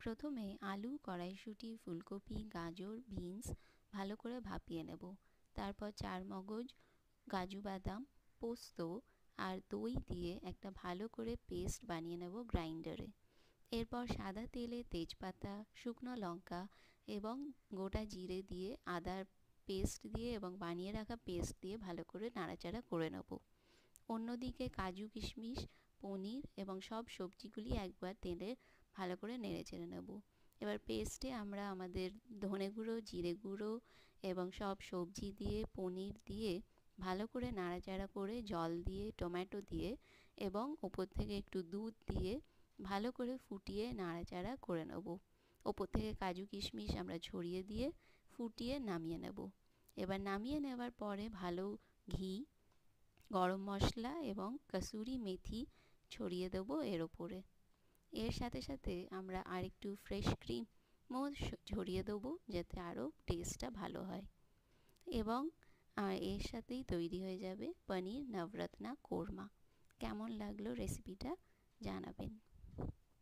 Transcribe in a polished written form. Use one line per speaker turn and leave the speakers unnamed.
প্রথমে আলু, কড়াইশুঁটি, ফুলকপি, গাজর, বিনস ভালো করে ভাপিয়ে নেব। তারপর চারমগজ, কাজু বাদাম, পোস্ত আর দই দিয়ে একটা ভালো করে পেস্ট বানিয়ে নেব গ্রাইন্ডারে। এরপর সাদা তেলে তেজপাতা, শুকনো লঙ্কা এবং গোটা জিরে দিয়ে আদার পেস্ট দিয়ে এবং বানিয়ে রাখা পেস্ট দিয়ে ভালো করে নাড়াচাড়া করে নেব। অন্যদিকে কাজু, কিশমিশ, পনির এবং সব সবজিগুলি একবার তেলে ভালো করে নেড়ে চেড়ে নেব। এবার পেস্টে আমরা আমাদের ধনে গুঁড়ো, জিরে গুঁড়ো এবং সব সবজি দিয়ে, পনির দিয়ে ভালো করে নাড়াচাড়া করে জল দিয়ে, টমেটো দিয়ে এবং ওপর থেকে একটু দুধ দিয়ে ভালো করে ফুটিয়ে নাড়াচাড়া করে নেব। ওপর থেকে কাজু কিশমিশ আমরা ছড়িয়ে দিয়ে ফুটিয়ে নামিয়ে নেব। এবার নামিয়ে নেওয়ার পরে ভালো ঘি, গরম মশলা এবং কসুরি মেথি ছড়িয়ে দেবো এর ওপরে। এর সাথে সাথে আমরা আরেকটু ফ্রেশ ক্রিমও ছড়িয়ে দেবো যাতে আরও টেস্টটা ভালো হয়। এবং এর সাথেই তৈরি হয়ে যাবে পনির নবরত্না কোরমা। কেমন লাগলো রেসিপিটা জানাবেন।